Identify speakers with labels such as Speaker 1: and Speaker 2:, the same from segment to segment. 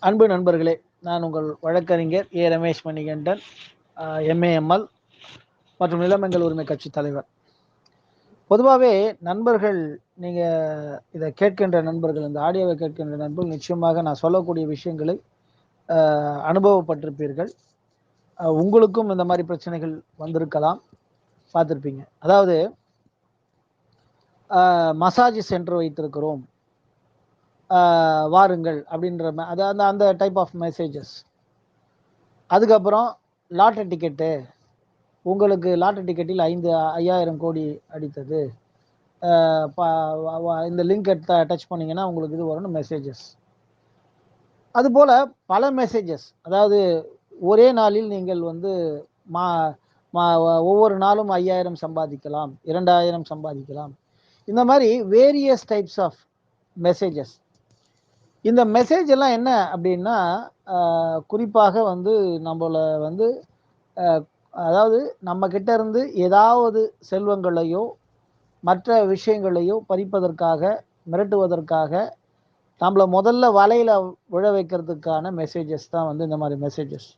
Speaker 1: அன்பு நண்பர்களே, நான் உங்கள் வழக்கறிஞர் ஏ ரமேஷ் மணிகண்டன், எம்ஏஎம்எல் மற்றும் நிலமங்கள் உரிமை கட்சி தலைவர். பொதுவாகவே நண்பர்கள், நீங்கள் இதை கேட்கின்ற நண்பர்கள், இந்த ஆடியோவை கேட்கின்ற நண்பர்கள் நிச்சயமாக நான் சொல்லக்கூடிய விஷயங்களை அனுபவப்பட்டிருப்பீர்கள். உங்களுக்கும் இந்த மாதிரி பிரச்சனைகள் வந்திருக்கலாம், பார்த்துருப்பீங்க. அதாவது மசாஜ் சென்டர் வைத்திருக்கிறோம், வாருங்கள் அப்படின்ற அதாவது அந்த டைப் ஆஃப் மெசேஜஸ். அதுக்கப்புறம் லாட்டரி டிக்கெட்டு, உங்களுக்கு லாட்டரி டிக்கெட்டில் 5000 கோடி அடித்தது, இந்த லிங்கை டச் பண்ணிங்கன்னா உங்களுக்கு இது வரும்னு மெசேஜஸ். அதுபோல் பல மெசேஜஸ். அதாவது ஒரே நாளில் நீங்கள் வந்து ஒவ்வொரு நாளும் 5000 சம்பாதிக்கலாம், 2000 சம்பாதிக்கலாம், இந்த மாதிரி வேரியஸ் டைப்ஸ் ஆஃப் மெசேஜஸ். இந்த மெசேஜ் எல்லாம் என்ன அப்படின்னா, குறிப்பாக வந்து நம்மளை வந்து அதாவது நம்ம கிட்ட இருந்து ஏதாவது செல்வங்களையோ மற்ற விஷயங்களையோ பறிப்பதற்காக, மிரட்டுவதற்காக, நம்மளை முதல்ல வலையில் விழ வைக்கிறதுக்கான மெசேஜஸ் தான் வந்து இந்த மாதிரி மெசேஜஸ்.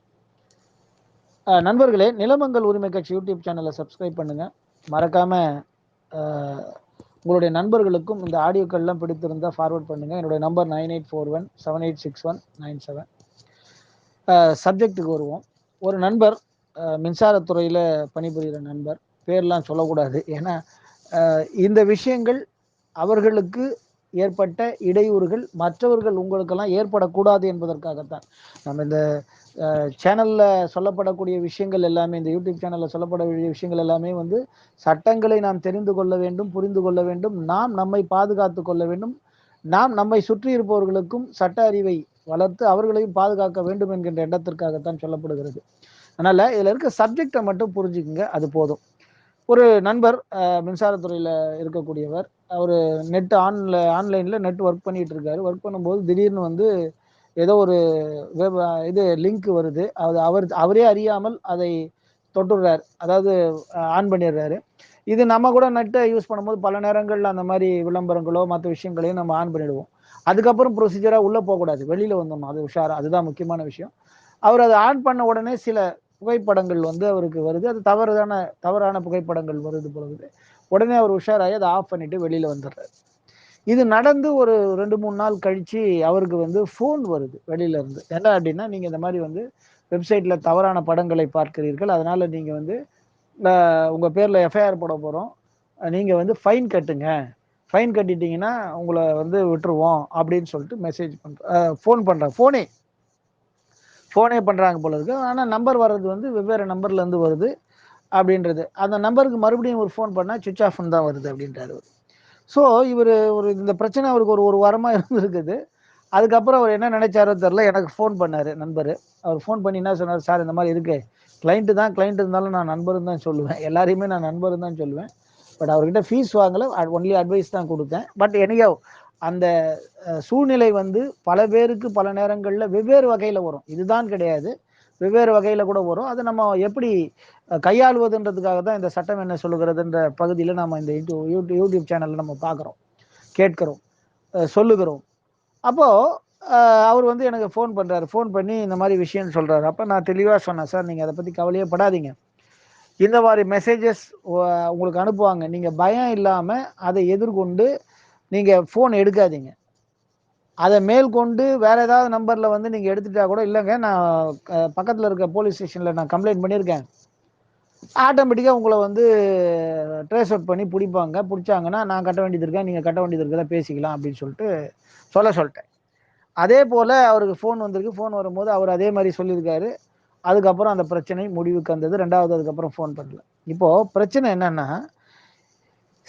Speaker 1: நண்பர்களே, நிலமங்கள் உரிமை கட்சி யூடியூப் சேனலை சப்ஸ்கிரைப் பண்ணுங்கள். மறக்காமல் உங்களுடைய நண்பர்களுக்கும் இந்த ஆடியோக்கள்லாம் பிடித்திருந்தால் ஃபார்வர்ட் பண்ணுங்கள். என்னுடைய நம்பர் 9841786197. சப்ஜெக்டுக்கு வருவோம். ஒரு நண்பர், மின்சாரத்துறையில் பணிபுரிகிற நண்பர், பேர்லாம் சொல்லக்கூடாது, ஏன்னா இந்த விஷயங்கள் அவர்களுக்கு ஏற்பட்ட இடையூறுகள் மற்றவர்கள் உங்களுக்கெல்லாம் ஏற்படக்கூடாது என்பதற்காகத்தான் நம்ம இந்த சேனலில் சொல்லப்படக்கூடிய விஷயங்கள் எல்லாமே, இந்த யூடியூப் சேனலில் சொல்லப்படக்கூடிய விஷயங்கள் எல்லாமே வந்து சட்டங்களை நாம் தெரிந்து கொள்ள வேண்டும், புரிந்து கொள்ள வேண்டும், நாம் நம்மை பாதுகாத்து கொள்ள வேண்டும், நாம் நம்மை சுற்றி இருப்பவர்களுக்கும் சட்ட அறிவை வளர்த்து அவர்களையும் பாதுகாக்க வேண்டும் என்கின்ற எண்ணத்திற்காகத்தான் சொல்லப்படுகிறது. அதனால் இதில் இருக்க சப்ஜெக்டை மட்டும் புரிஞ்சுக்குங்க, அது போதும். ஒரு நண்பர் மின்சாரத்துறையில் இருக்கக்கூடியவர், அவர் ஆன்லைனில் நெட் ஒர்க் பண்ணிகிட்டு இருக்காரு. ஒர்க் பண்ணும்போது திடீர்னு வந்து ஏதோ ஒரு இது லிங்க் வருது. அவரே அறியாமல் அதை தொட்டுடுறாரு, அதாவது ஆன் பண்ணிடுறாரு. இது நம்ம கூட நெட்டை யூஸ் பண்ணும்போது பல நேரங்களில் அந்த மாதிரி விளம்பரங்களோ மற்ற விஷயங்களையும் நம்ம ஆன் பண்ணிடுவோம். அதுக்கப்புறம் ப்ரொசீஜராக உள்ளே போகக்கூடாது, வெளியில் வந்துடணும். அது உஷாரா, அதுதான் முக்கியமான விஷயம். அவர் அதை ஆன் பண்ண உடனே சில புகைப்படங்கள் வந்து அவருக்கு வருது. அது தவறான புகைப்படங்கள் வருது பொழுது உடனே அவர் உஷாராகி அதை ஆஃப் பண்ணிட்டு வெளியில் வந்துடுறாரு. இது நடந்து ஒரு 2-3 நாள் கழித்து அவருக்கு வந்து ஃபோன் வருது வெளியிலேருந்து. என்ன அப்படின்னா, நீங்கள் இந்த மாதிரி வந்து வெப்சைட்டில் தவறான படங்களை பார்க்கிறீர்கள், அதனால் நீங்கள் வந்து உங்கள் பேரில் எஃப்ஐஆர் போட போகிறோம், நீங்கள் வந்து ஃபைன் கட்டுங்க, ஃபைன் கட்டிட்டீங்கன்னா உங்களை வந்து விட்டுருவோம் அப்படின்னு சொல்லிட்டு மெசேஜ் ஃபோன் பண்ணுறாங்க. ஃபோனே பண்ணுறாங்க போல இருக்கு. ஆனால் நம்பர் வர்றது வந்து வெவ்வேறு நம்பர்லேருந்து வருது அப்படின்றது. அந்த நம்பருக்கு மறுபடியும் ஒரு ஃபோன் பண்ணால் சுவிட்ச் ஆஃப்னு தான் வருது அப்படின்றாரு. ஸோ இவர் இந்த பிரச்சனை அவருக்கு ஒரு வாரமாக இருந்திருக்குது. அதுக்கப்புறம் அவர் என்ன நினைச்சாரோ தெரில, எனக்கு ஃபோன் பண்ணார் நண்பர். அவர் ஃபோன் பண்ணி என்ன சொன்னார், சார் இந்த மாதிரி இருக்குது, கிளைண்ட் இருந்தாலும் நான் நண்பரும் தான் சொல்லுவேன், எல்லாரையுமே நான் நண்பரும் தான் சொல்லுவேன், பட் அவர்கிட்ட ஃபீஸ் வாங்கலை, ஒன்லி அட்வைஸ் தான் கொடுத்தேன். பட் எனியோ அந்த சூழ்நிலை வந்து பல பேருக்கு பல நேரங்களில் வெவ்வேறு வகையில் வரும், இதுதான் கிடையாது, வெவ்வேறு வகையில் கூட வரும். அதை நம்ம எப்படி கையாளுவதுன்றதுக்காக தான் இந்த சட்டம் என்ன சொல்லுகிறதுன்ற பகுதியில் நம்ம இந்த யூடியூப் சேனலில் நம்ம பார்க்குறோம், கேட்குறோம், சொல்லுகிறோம். அப்போது அவர் வந்து எனக்கு ஃபோன் பண்ணுறாரு. ஃபோன் பண்ணி இந்த மாதிரி விஷயம்னு சொல்கிறாரு. அப்போ நான் தெளிவாக சொன்னேன், சார் நீங்கள் அதை பற்றி கவலையே படாதீங்க, இந்த மாதிரி மெசேஜஸ் உங்களுக்கு அனுப்புவாங்க, நீங்கள் பயம் இல்லாமல் அதை எதிர்கொண்டு நீங்கள் ஃபோன் எடுக்காதீங்க. அதை மேற்கொண்டு வேறு ஏதாவது நம்பரில் வந்து நீங்கள் எடுத்துட்டா கூட, இல்லைங்க நான் பக்கத்தில் இருக்க போலீஸ் ஸ்டேஷனில் நான் கம்ப்ளைண்ட் பண்ணியிருக்கேன், ஆட்டோமேட்டிக்காக உங்களை வந்து ட்ரேஸ் அவுட் பண்ணி பிடிச்சாங்கன்னா நான் கட்ட வேண்டியது இருக்கேன், நீங்கள் கட்ட வேண்டியது இருக்கிறத பேசிக்கலாம் அப்படின்னு சொல்லிட்டேன். அதே போல் அவருக்கு ஃபோன் வந்திருக்கு. ஃபோன் வரும்போது அவர் அதே மாதிரி சொல்லியிருக்காரு. அதுக்கப்புறம் அந்த பிரச்சனை முடிவுக்கு வந்தது. ரெண்டாவது அதுக்கப்புறம் ஃபோன் பண்ணல. இப்போது பிரச்சனை என்னென்னா,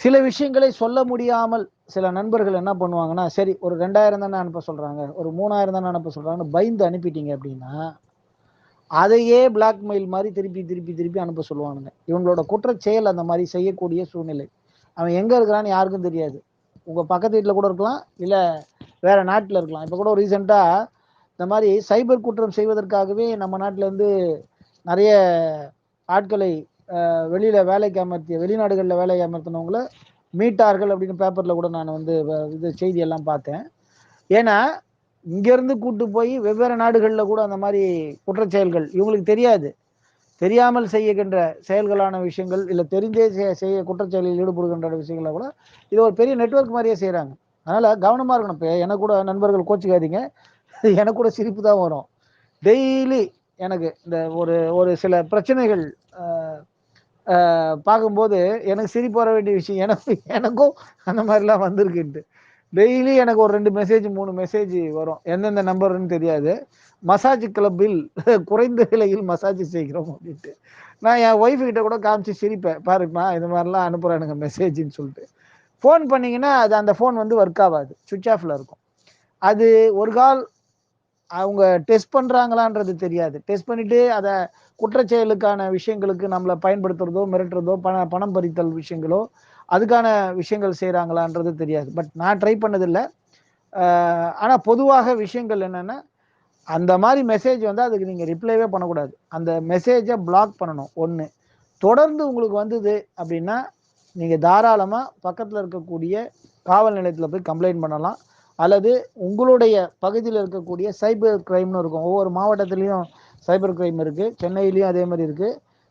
Speaker 1: சில விஷயங்களை சொல்ல முடியாமல் சில நண்பர்கள் என்ன பண்ணுவாங்கன்னா, சரி ஒரு 2000 தானே அனுப்ப சொல்கிறாங்க, ஒரு 3000 தானே அனுப்ப சொல்கிறாங்கன்னு பயந்து அனுப்பிட்டீங்க அப்படின்னா, அதையே பிளாக்மெயில் மாதிரி திருப்பி அனுப்ப சொல்லுவானுங்க. இவங்களோட குற்றச்செயல் அந்த மாதிரி செய்யக்கூடிய சூழ்நிலை. அவன் எங்கே இருக்கிறான்னு யாருக்கும் தெரியாது. உங்கள் பக்கத்து வீட்டில் கூட இருக்கலாம், இல்லை வேறு நாட்டில் இருக்கலாம். இப்போ கூட ரீசெண்டாக இந்த மாதிரி சைபர் குற்றம் செய்வதற்காகவே நம்ம நாட்டிலேருந்து நிறைய ஆட்களை வெளியில் வேலைக்கு அமர்த்திய, வெளிநாடுகளில் வேலைக்கு அமர்த்தினவங்கள மீட்டார்கள் அப்படின்னு பேப்பரில் கூட நான் வந்து இது செய்தியெல்லாம் பார்த்தேன். ஏன்னா இங்கேருந்து கூட்டு போய் வெவ்வேறு நாடுகளில் கூட அந்த மாதிரி குற்றச்செயல்கள் இவங்களுக்கு தெரியாது, தெரியாமல் செய்கின்ற செயல்களான விஷயங்கள், இல்லை தெரிந்தே செய்ய குற்றச்செயலில் ஈடுபடுகின்ற விஷயங்களை கூட இது ஒரு பெரிய நெட்வொர்க் மாதிரியே செய்கிறாங்க. அதனால் கவனமாக இருக்கணும். இப்போ எனக்கு கூட நண்பர்கள் கோச்சிக்காதீங்க, எனக்கு கூட சிரிப்பு தான் வரும். டெய்லி எனக்கு இந்த ஒரு ஒரு சில பிரச்சனைகள் பார்க்கும்போது எனக்கு சிரிப்பு வர வேண்டிய விஷயம், எனக்கும் அந்த மாதிரிலாம் வந்திருக்குன்ட்டு. டெய்லி எனக்கு ஒரு 2 மெசேஜ் 3 மெசேஜ் வரும். எந்தெந்த நம்பர்னு தெரியாது. மசாஜ் கிளப்பில் குறைந்த விலையில் மசாஜ் செய்கிறோம் அப்படின்ட்டு. நான் என் ஒய்ஃப் கிட்ட கூட காமிச்சு சிரிப்பேன். பாருமா இது மாதிரிலாம் அனுப்புறானுங்க மெசேஜ்ன்னு சொல்லிட்டு. ஃபோன் பண்ணீங்கன்னா அது அந்த ஃபோன் வந்து ஒர்க் ஆகாது, சுவிட்ச் ஆஃப்ல இருக்கும். அது ஒரு கால் அவங்க டெஸ்ட் பண்றாங்களான்றது தெரியாது. டெஸ்ட் பண்ணிட்டு அத குற்றச்செயலுக்கான விஷயங்களுக்கு நம்மள பயன்படுத்துறதோ, மிரட்டுறதோ, பணம் பறித்தல் விஷயங்களோ, அதுக்கான விஷயங்கள் செய்றாங்களான்றது தெரியாது. பட் நான் ட்ரை பண்ணதில்ல. ஆனா பொதுவாக விஷயங்கள் என்னன்னா, அந்த மாரி மெசேஜ் வந்தா அதுக்கு நீங்க ரிப்ளைவே பண்ணக்கூடாது. அந்த மெசேஜ பிளாக் பண்ணணும் 1. தொடர்ந்து உங்களுக்கு வந்தது அப்படின்னா, நீங்க தாராளமா பக்கத்துல இருக்கக்கூடிய காவல் நிலையத்துல போய் கம்ப்ளைண்ட் பண்ணலாம். அல்லது உங்களுடைய பகுதியில இருக்கக்கூடிய சைபர் கிரைம்னு இருக்கும். ஒவ்வொரு மாவட்டத்திலயும் சைபர் கிரைம் இருக்கு. சென்னையிலயும் அதே மாரி இருக்கு.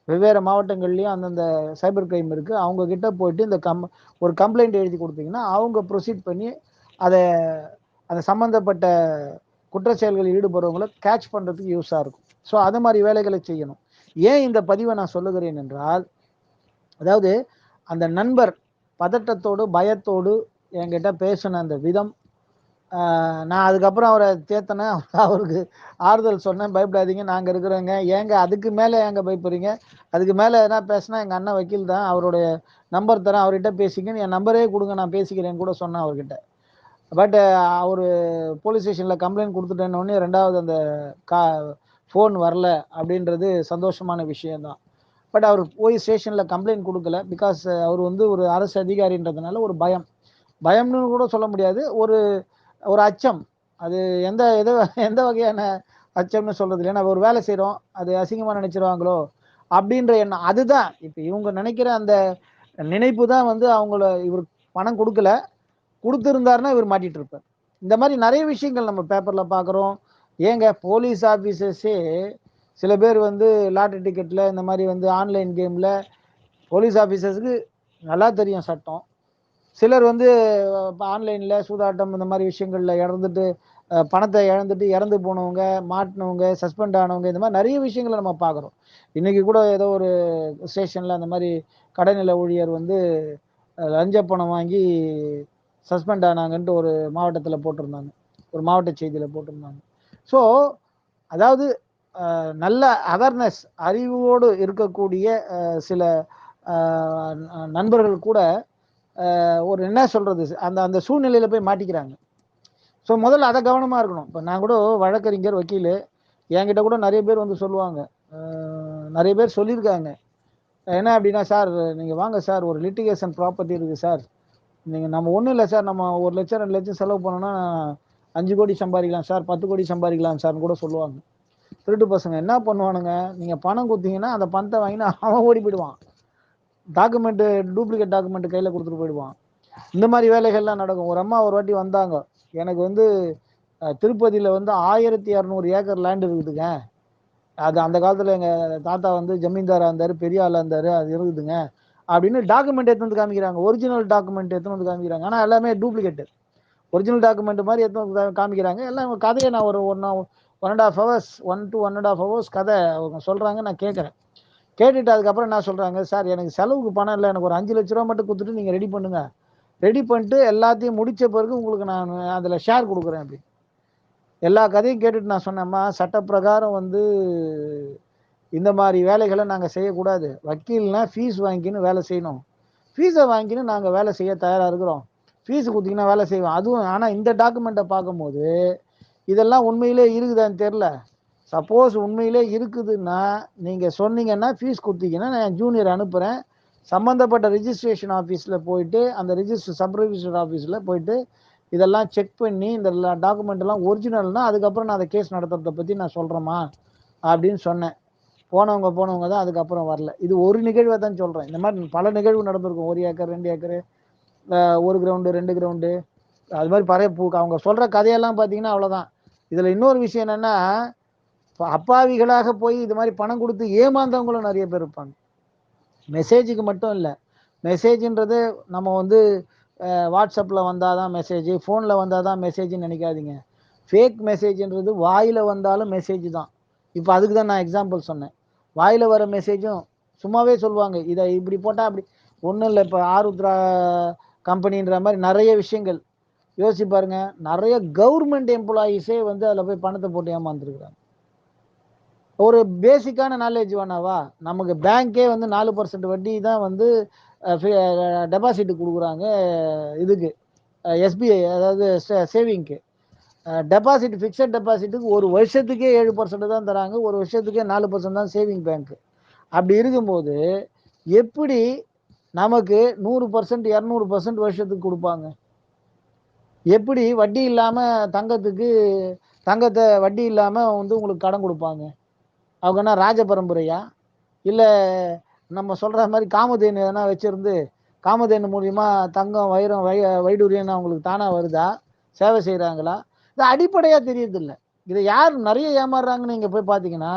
Speaker 1: வெவ்வேறு மாவட்டங்கள்லயும் அந்தந்த சைபர் கிரைம் இருக்கு. அவங்க கிட்ட போயிட்டு ஒரு கம்ப்ளைண்ட் எழுதி குடுத்தீங்கன்னா, அவங்க ப்ரொசீட் பண்ணி அத அந்த சம்பந்தப்பட்ட குற்றச்செயல்களில் ஈடுபடுறவங்கள கேட்ச் பண்றதுக்கு யூஸா இருக்கும். ஸோ அது மாரி வேலைகளை செய்யணும். ஏன் இந்த பதிவ நான் சொல்லுகிறேன் என்றால், அதாவது அந்த நண்பர் பதட்டத்தோடு, பயத்தோடு என்கிட்ட பேசின அந்த விதம், நான் அதுக்கப்புறம் அவர தேத்துனேன். அவருக்கு ஆறுதல் சொன்னேன். பயப்படாதீங்க நாங்க இருக்கிறோங்க. ஏங்க அதுக்கு மேல ஏங்க பயப்படுறீங்க? அதுக்கு மேல எதனா பேசினா எங்க அண்ணன் வக்கீல் தான். அவருடைய நம்பர் தரேன். அவர்கிட்ட பேசிக்கன்னு என் நம்பரே குடுங்க நான் பேசிக்கிறேன்னு கூட சொன்னேன் அவர்கிட்ட. பட் அவரு போலீஸ் ஸ்டேஷன்ல கம்ப்ளைண்ட் குடுத்துட்டேன்னோனே 2வது அந்த கா ஃபோன் வரல அப்படின்றது சந்தோஷமான விஷயம் தான். பட் அவர் போய் ஸ்டேஷன்ல கம்ப்ளைண்ட் குடுக்கல. பிகாஸ் அவர் வந்து ஒரு அரசு அதிகாரின்றதுனால ஒரு பயம். பயம்னு கூட சொல்ல முடியாது. ஒரு ஒரு அச்சம். அது எந்த வகையான அச்சம்னு சொல்றது இல்ல. ஏன்னா ஒரு வேலை செய்றோம். அது அசிங்கமா நினைச்சிருவாங்களோ! அப்டின்ற எண்ணம். அதுதான். இப்ப இவங்க நினைக்கிற அந்த நினைப்பு தான் வந்து அவங்கள இவரு பணம் குடுக்கல. குடுத்திருந்தாருன்னா இவரு மாட்டிட்டு இருப்பார். இந்த மாரி நெறைய விஷயங்கள் நம்ம பேப்பர்ல பார்க்குறோம். ஏங்க போலீஸ் ஆஃபீசர்ஸே சில பேர் வந்து லாட்டரி டிக்கெட்ல இந்த மாரி வந்து ஆன்லைன் கேம்ல போலீஸ் ஆஃபீசர்ஸ்க்கு நல்லா தெரியும் சட்டம். சிலர் வந்து ஆன்லைன்ல சூதாட்டம் இந்த மாதிரி விஷயங்கள்ல இறந்துட்டு பணத்தை இழந்துட்டு இறந்து போனவங்க, மாட்டினவங்க, சஸ்பெண்ட் ஆனவங்க, இந்த மாதிரி நிறைய விஷயங்களை நம்ம பார்க்குறோம். இன்னைக்கு கூட ஏதோ ஒரு ஸ்டேஷன்ல அந்த மாதிரி கடைநிலை ஊழியர் வந்து லஞ்ச பணம் வாங்கி சஸ்பெண்ட் ஆனாங்கன்ட்டு ஒரு மாவட்டத்தில் போட்டிருந்தாங்க, ஒரு மாவட்ட செய்தியில் போட்டிருந்தாங்க. ஸோ அதாவது நல்ல அவேர்னஸ் அறிவோடு இருக்கக்கூடிய சில நண்பர்கள் கூட ஒரு என்ன சொல்றது அந்த அந்த சூழ்நிலையில போய் மாட்டிக்கிறாங்க. ஸோ முதல்ல அதை கவனமா இருக்கணும். இப்போ நான் கூட வழக்கறிஞர், வக்கீல், என்கிட்ட கூட நிறைய பேர் வந்து சொல்லுவாங்க. நிறைய பேர் சொல்லியிருக்காங்க. என்ன அப்படின்னா, சார் நீங்கள் வாங்க சார், ஒரு லிட்டிகேஷன் ப்ராப்பர்ட்டி இருக்குது சார், நீங்கள் நம்ம ஒன்றும் இல்லை சார், நம்ம 1 லட்சம் 2 லட்சம் செலவு பண்ணோன்னா 5 கோடி சம்பாதிக்கலாம் சார், 10 கோடி சம்பாதிக்கலாம் சார்னு கூட சொல்லுவாங்க. திருட்டு பசங்க என்ன பண்ணுவானுங்க, நீங்கள் பணம் கொடுத்தீங்கன்னா அந்த பணத்தை வாங்கினா அவன் ஓடி போயிடுவான். டாக்குமெண்ட், டூப்ளிகேட் டாக்குமெண்ட் கையில் கொடுத்துட்டு போயிடுவான். இந்த மாதிரி வேலைகள்லாம் நடக்கும். ஒரு அம்மா ஒரு வாட்டி வந்தாங்க. எனக்கு வந்து திருப்பதியில வந்து 1200 ஏக்கர் லேண்ட் இருக்குதுங்க. அது அந்த காலத்துல எங்க தாத்தா வந்து ஜமீன்தாரா இருந்தாரு, பெரிய ஆளா இருந்தாரு, அது இருக்குதுங்க அப்படின்னு டாக்குமெண்ட் எடுத்து வந்து காமிக்கிறாங்க. ஒரிஜினல் டாக்குமெண்ட் எடுத்து வந்து காமிக்கிறாங்க. ஆனா எல்லாமே டூப்ளிகேட். ஒரிஜினல் டாக்குமெண்ட் மாதிரி எடுத்து வந்து காமிக்கிறாங்க. எல்லாம் கதையை நான் ஒரு 1.5 ஹவர்ஸ் 1 to 1.5 ஹவர்ஸ் கதை அவங்க சொல்றாங்க. நான் கேட்கறேன். கேட்டுட்டு அதுக்கப்புறம் என்ன சொல்றாங்க, சார் எனக்கு செலவுக்கு பணம் இல்லை, எனக்கு ஒரு 5 லட்ச ரூபா மட்டும் கொடுத்துட்டு நீங்க ரெடி பண்ணுங்க, ரெடி பண்ணிட்டு எல்லாத்தையும் முடிச்ச பிறகு உங்களுக்கு நான் அதுல ஷேர் கொடுக்குறேன் அப்படி. எல்லா கதையும் கேட்டுட்டு நான் சொன்னேம்மா, சட்ட பிரகாரம் வந்து இந்த மாதிரி வேலைகளை நாங்க செய்யக்கூடாது. வக்கீல்னா ஃபீஸ் வாங்கிக்கின்னு வேலை செய்யணும். ஃபீஸை வாங்கிக்கின்னு நாங்க வேலை செய்ய தயாரா இருக்கிறோம். ஃபீஸ் கொடுத்தீங்கன்னா வேலை செய்வோம். அதுவும் ஆனா இந்த டாக்குமெண்ட்டை பார்க்கும்போது இதெல்லாம் உண்மையிலே இருக்குதான்னு தெரியல. சப்போஸ் உண்மையிலே இருக்குதுன்னா நீங்க சொன்னீங்கன்னா, ஃபீஸ் கொடுத்தீங்கன்னா நான் ஜூனியர் அனுப்புறேன். சம்பந்தப்பட்ட ரிஜிஸ்ட்ரேஷன் ஆஃபீஸ்ல போயிட்டு அந்த சப் ரிஜிஸ்டர் ஆஃபீஸ்ல போயிட்டு இதெல்லாம் செக் பண்ணி இந்த டாக்குமெண்ட் எல்லாம் ஒரிஜினல்னா அதுக்கப்புறம் நான் அதை கேஸ் நடத்துறதை பத்தி நான் சொல்றேம்மா அப்படின்னு சொன்னேன். போனவங்க தான் அதுக்கப்புறம் வரல. இது ஒரு நிகழ்வை தான் சொல்றேன். இந்த மாதிரி பல நிகழ்வு நடந்திருக்கும். 1 ஏக்கர் 2 ஏக்கர், 1 கிரவுண்டு 2 கிரவுண்டு, அது மாதிரி பறைய பூ அவங்க சொல்ற கதையெல்லாம் பார்த்தீங்கன்னா அவ்வளோதான். இதுல இன்னொரு விஷயம் என்னன்னா, அப்பாவிகளாக போய் இது மாதிரி பணம் கொடுத்து ஏமாந்தவங்களும் நிறைய பேர் இருப்பாங்க. மெசேஜுக்கு மட்டும் இல்லை, மெசேஜ்ன்றது நம்ம வந்து வாட்ஸ்அப்பில் வந்தால் தான் மெசேஜ், ஃபோனில் வந்தால் தான் மெசேஜ்னு நினைக்காதீங்க. ஃபேக் மெசேஜ்ன்றது வாயில் வந்தாலும் மெசேஜ் தான். இப்போ அதுக்கு தான் நான் எக்ஸாம்பிள் சொன்னேன். வாயில் வர மெசேஜும் சும்மாவே சொல்லுவாங்க, இதை இப்படி போட்டால் அப்படி. ஒன்றும் இல்லை, இப்போ ஆருத்ரா கம்பெனின்ற மாதிரி நிறைய விஷயங்கள் யோசிச்சு பாருங்க. நிறைய கவர்மெண்ட் எம்ப்ளாயீஸே வந்து அதில் போய் பணத்தை போட்டு ஏமாந்துருக்குறாங்க. ஒரு பேசிக்கான நாலேஜ் வேணாவா? நமக்கு பேங்கே வந்து 4% வட்டி தான் வந்து டெபாசிட் கொடுக்குறாங்க. இதுக்கு எஸ்பிஐ, அதாவது சேவிங்க்கு. டெபாசிட், ஃபிக்ஸட் டெபாசிட்டுக்கு ஒரு வருஷத்துக்கே 7% தான் தராங்க, ஒரு வருஷத்துக்கே 4% தான் சேவிங் பேங்க். அப்படி இருக்கும்போது எப்படி நமக்கு 100%, 200% வருஷத்துக்கு கொடுப்பாங்க? எப்படி வட்டி இல்லாம தங்கத்தை வட்டி இல்லாம வந்து உங்களுக்கு கடன் கொடுப்பாங்க? அவங்க என்ன ராஜ பரம்பரையா? இல்லை நம்ம சொல்ற மாதிரி காமதேனு எதனா வச்சிருந்து காமதேனு மூலியமா தங்கம், வைரம், வைடூரியம்னு அவங்களுக்கு தானா வருதா? சேவை செய்கிறாங்களா? இது அடிப்படையாக தெரியறதில்லை. இதை யார் நிறைய ஏமாறுறாங்கன்னு நீங்கள் போய் பார்த்தீங்கன்னா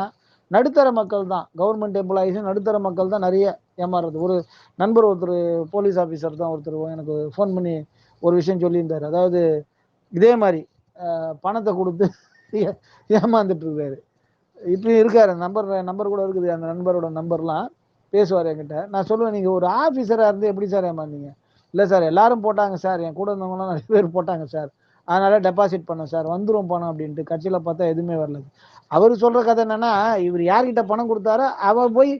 Speaker 1: நடுத்தர மக்கள் தான். கவர்மெண்ட் எம்ப்ளாயீஸும் நடுத்தர மக்கள் தான் நிறைய ஏமாறுறது. ஒரு நண்பர் ஒருத்தர், போலீஸ் ஆஃபீஸர் தான் ஒருத்தர், எனக்கு ஃபோன் பண்ணி ஒரு விஷயம் சொல்லியிருந்தார். அதாவது இதே மாதிரி பணத்தை கொடுத்து ஏமாந்துட்டு இருக்காரு. இப்பயும் இருக்காரு. நம்பர் கூட இருக்குது, அந்த நண்பரோட நம்பர்லாம். பேசுவார் என்கிட்ட. நான் சொல்லுவேன், நீங்கள் ஒரு ஆஃபீஸராக இருந்து எப்படி சார் ஏமாந்தீங்க? இல்லை சார், எல்லாரும் போட்டாங்க சார், என் கூட இருந்தவங்களாம் நிறைய பேர் போட்டாங்க சார், அதனால டெபாசிட் பண்ணேன் சார், வந்துடும் பணம் அப்படின்ட்டு. கட்சியில் பார்த்தா எதுவுமே வரல. அவர் சொல்கிற கதை என்னன்னா, இவர் யார்கிட்ட பணம் கொடுத்தாரோ அவர் போய்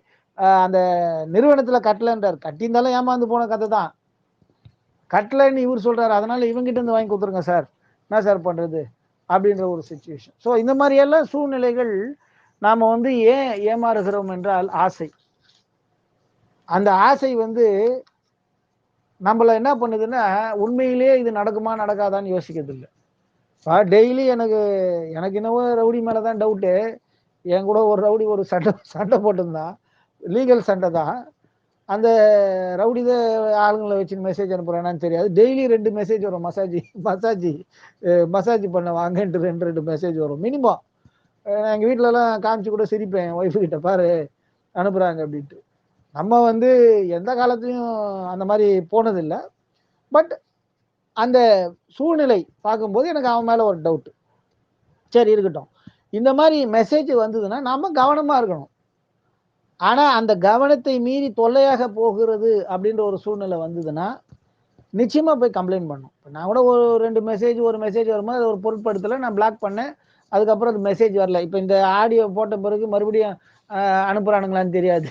Speaker 1: அந்த நிறுவனத்தில் கட்டலைன்றார். கட்டியிருந்தாலும் ஏமாந்து போன கதை தான். கட்டலைன்னு இவர் சொல்கிறார், அதனால இவங்ககிட்ட இருந்து வாங்கி கொடுத்துருங்க சார், என்ன சார் பண்ணுறது அப்படின்ற ஒரு சுச்சுவேஷன். ஸோ இந்த மாதிரியெல்லாம் சூழ்நிலைகள். நாம் வந்து ஏன் ஏமாறுகிறோம் என்றால் ஆசை. அந்த ஆசை வந்து நம்மள என்ன பண்ணுதுன்னா, உண்மையிலேயே இது நடக்குமா நடக்காதான்னு யோசிக்கிறது இல்லை. டெய்லி எனக்கு என்னவோ ரவுடி மேலே தான் டவுட்டு. என் கூட ஒரு ரவுடி ஒரு சண்டை போட்டிருந்தான். லீகல் சண்டை தான். அந்த ரவுடி தான் ஆளுங்களை வச்சு மெசேஜ் அனுப்புறானான்னு தெரியாது. டெய்லி 2 மெசேஜ் வரும். மசாஜ் பண்ண வாங்கன்ட்டு 2 மெசேஜ் வரும் மினிமம். நான் எங்கள் வீட்டிலலாம் காமிச்சு கூட சிரிப்பேன் ஒய்ஃபு கிட்ட, பாரு அனுப்புகிறாங்க அப்படின்ட்டு. நம்ம வந்து எந்த காலத்துலையும் அந்த மாதிரி போனதில்லை. பட் அந்த சூழ்நிலை பார்க்கும்போது எனக்கு அவன் மேலே ஒரு டவுட்டு. சரி இருக்கட்டும். இந்த மாதிரி மெசேஜ் வந்ததுன்னா நம்ம கவனமாக இருக்கணும். ஆனால் அந்த கவனத்தை மீறி தொல்லையாக போகிறது அப்படின்ற ஒரு சூழ்நிலை வந்ததுன்னா நிச்சயமாக போய் கம்ப்ளைண்ட் பண்ணும். இப்போ நான் கூட ஒரு மெசேஜ் வரும்போது அதை ஒரு பொருட்படுத்தலை, நான் பிளாக் பண்ணேன். அதுக்கப்புறம் அது மெசேஜ் வரல. இப்போ இந்த ஆடியோ போட்ட பிறகு மறுபடியும் அனுப்புகிறானுங்களான்னு தெரியாது.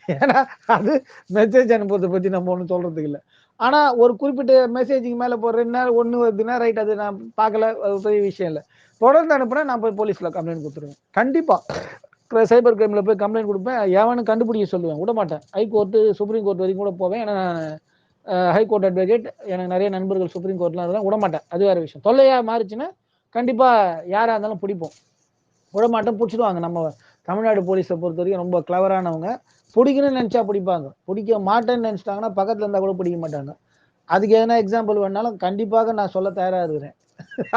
Speaker 1: ஏன்னா அது மெசேஜ் அனுப்புறதை பற்றி நம்ம ஒன்றும் சொல்கிறதுக்கு இல்லை. ஆனால் ஒரு குறிப்பிட்ட மெசேஜுக்கு மேலே இப்போ 2 நாள் ஒன்று வருதுன்னா ரைட், அது நான் பார்க்கல, அது பெரிய விஷயம் இல்லை. தொடர்ந்து அனுப்புனா நான் போய் போலீஸில் கம்ப்ளைண்ட் கொடுத்துருவேன். கண்டிப்பாக சைபர் கிரைமில் போய் கம்ப்ளைண்ட் கொடுப்பேன். எவனு கண்டுபிடிக்க சொல்லுவேன், விட மாட்டேன். ஹைகோர்ட்டு, சுப்ரீம் கோர்ட் வரைக்கும் கூட போவேன். ஏன்னா நான் ஹைகோர்ட் அட்வொகேட். எனக்கு நிறைய நண்பர்கள் சுப்ரீம் கோர்ட்லாம் அதெல்லாம் விட மாட்டேன். அது வேறு விஷயம். தொல்லையாக மாறிச்சுன்னா கண்டிப்பாக யாராக இருந்தாலும் பிடிப்போம். விட மாட்டோம், பிடிச்சிடுவாங்க. நம்ம தமிழ்நாடு போலீஸை பொறுத்த வரைக்கும் ரொம்ப கிளவரானவங்க. பிடிக்கணும்னு நினச்சா பிடிப்பாங்க, பிடிக்க மாட்டேன்னு நினச்சிட்டாங்கன்னா பக்கத்தில் இருந்தால் கூட பிடிக்க மாட்டாங்க. அதுக்கு எதனா எக்ஸாம்பிள் வேணாலும் கண்டிப்பாக நான் சொல்ல தயாராக இருக்கிறேன்.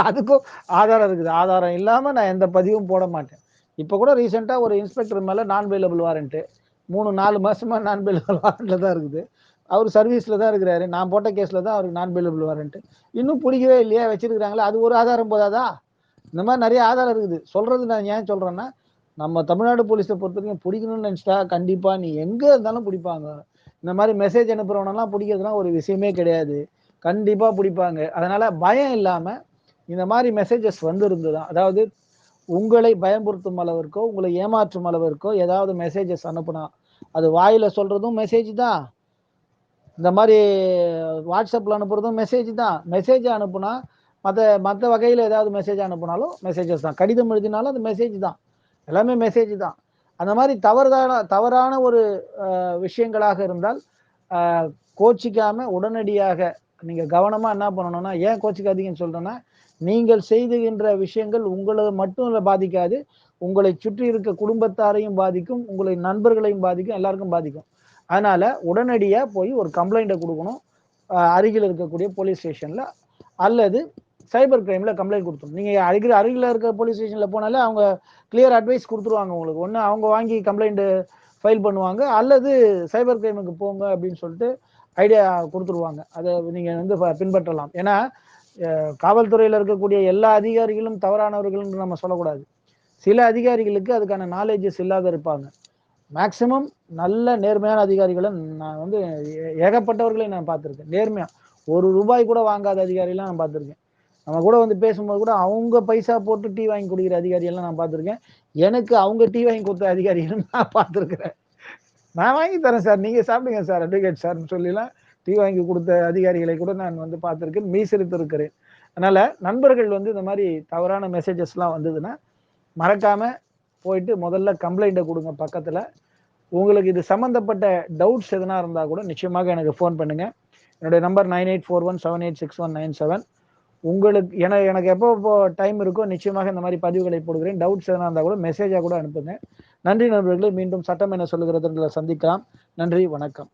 Speaker 1: அதுக்கும் ஆதாரம் இருக்குது. ஆதாரம் இல்லாமல் நான் எந்த பதிவும் போட மாட்டேன். இப்போ கூட ரீசெண்டாக ஒரு இன்ஸ்பெக்டர் மேலே நான் பெயிலபிள் வாரண்ட்டு 3-4 மாதமாக நான் பெயிலபிள் வாரண்ட்டில் தான் இருக்குது. அவர் சர்வீஸில் தான் இருக்கிறாரு. நான் போட்ட கேஸில் தான் அவருக்கு நான் பெயிலபிள் வாரண்ட்டு. இன்னும் பிடிக்கவே இல்லையா, வச்சிருக்கிறாங்களா? அது ஒரு ஆதாரம் போதாதா? இந்த மாதிரி நிறைய ஆதாரம் இருக்குது. சொல்கிறது நான் ஏன் சொல்கிறேன்னா, நம்ம தமிழ்நாடு போலீஸை பொறுத்த வரைக்கும் பிடிக்கணும்னு நினச்சிட்டா கண்டிப்பாக நீ எங்கே இருந்தாலும் பிடிப்பாங்க. இந்த மாதிரி மெசேஜ் அனுப்புகிறவனெல்லாம் பிடிக்கிறதுலாம் ஒரு விஷயமே கிடையாது. கண்டிப்பாக பிடிப்பாங்க. அதனால் பயம் இல்லாமல் இந்த மாதிரி மெசேஜஸ் வந்துருந்துதான், அதாவது உங்களை பயமுறுத்தும் அளவிற்கோ, உங்களை ஏமாற்றும் அளவிற்கோ ஏதாவது மெசேஜஸ் அனுப்புனா, அது வாயில் சொல்கிறதும் மெசேஜ் தான், இந்த மாதிரி வாட்ஸ்அப்பில் அனுப்புறதும் மெசேஜ் தான். மெசேஜ் அனுப்புனா மற்ற வகையில் ஏதாவது மெசேஜ் அனுப்புனாலும் மெசேஜஸ் தான். கடிதம் எழுதினாலும் அது மெசேஜ் தான். எல்லாமே மெசேஜ் தான். அந்த மாதிரி தவறான ஒரு விஷயங்களாக இருந்தால் கோச்சிக்காமல் உடனடியாக நீங்கள் கவனமாக என்ன பண்ணணும்னா, ஏன் கோச்சிக்காதீங்கன்னு சொல்கிறேன்னா, நீங்கள் செய்துகின்ற விஷயங்கள் உங்களை மட்டும் பாதிக்காது, உங்களை சுற்றி இருக்க குடும்பத்தாரையும் பாதிக்கும், உங்களை நண்பர்களையும் பாதிக்கும், எல்லாருக்கும் பாதிக்கும். அதனால் உடனடியாக போய் ஒரு கம்ப்ளைண்ட்டை கொடுக்கணும் அருகில் இருக்கக்கூடிய போலீஸ் ஸ்டேஷனில். அல்லது சைபர் கிரைம்ல கம்ப்ளைண்ட் கொடுத்துரும். நீங்க அருகில் இருக்க போலீஸ் ஸ்டேஷன்ல போனாலே அவங்க கிளியர் அட்வைஸ் கொடுத்துருவாங்க உங்களுக்கு. ஒன்று அவங்க வாங்கி கம்ப்ளைண்ட் ஃபைல் பண்ணுவாங்க, அல்லது சைபர் கிரைமுக்கு போங்க அப்படின்னு சொல்லிட்டு ஐடியா கொடுத்துருவாங்க. அதை நீங்க வந்து பின்பற்றலாம். ஏன்னா காவல்துறையில் இருக்கக்கூடிய எல்லா அதிகாரிகளும் தவறானவர்கள் நம்ம சொல்லக்கூடாது. சில அதிகாரிகளுக்கு அதுக்கான நாலேஜஸ் இல்லாத இருப்பாங்க. மேக்சிமம் நல்ல நேர்மையான அதிகாரிகளை நான் வந்து ஏகப்பட்டவர்களை நான் பார்த்துருக்கேன். நேர்மையா ஒரு ரூபாய் கூட வாங்காத அதிகாரிலாம் நான் பார்த்துருக்கேன். நம்ம கூட வந்து பேசும்போது கூட அவங்க பைசா போட்டு டீ வாங்கி குடிக்கிற அதிகாரியெல்லாம் நான் பார்த்துருக்கேன். எனக்கு அவங்க டீ வாங்கி கொடுத்த அதிகாரிகளும் நான் பார்த்துருக்கிறேன். நான் வாங்கி தரேன் சார், நீங்க சாப்பிடுங்க சார், அட்வொகேட் சார்னு சொல்லிலாம் டீ வாங்கி கொடுத்த அதிகாரிகளை கூட நான் வந்து பார்த்துருக்கேன், மீசரித்து இருக்கிறேன். அதனால நண்பர்கள் வந்து இந்த மாதிரி தவறான மெசேஜஸ்லாம் வந்ததுன்னா மறக்காம போயிட்டு முதல்ல கம்ப்ளைண்ட்டை கொடுங்க பக்கத்துல. உங்களுக்கு இது சம்பந்தப்பட்ட டவுட்ஸ் எதனா இருந்தா கூட நிச்சயமாக எனக்கு ஃபோன் பண்ணுங்க. என்னுடைய நம்பர் 9841786197. உங்களுக்கு எனக்கு எப்போ டைம் இருக்கோ நிச்சயமாக இந்த மாதிரி பதிவுகளை போடுகிறேன். டவுட்ஸ் எதனா இருந்தா கூட மெசேஜா கூட அனுப்புங்க. நன்றி நண்பர்களே, மீண்டும் சட்டம் என்ன சொல்லுகிறது சந்திக்கலாம். நன்றி, வணக்கம்.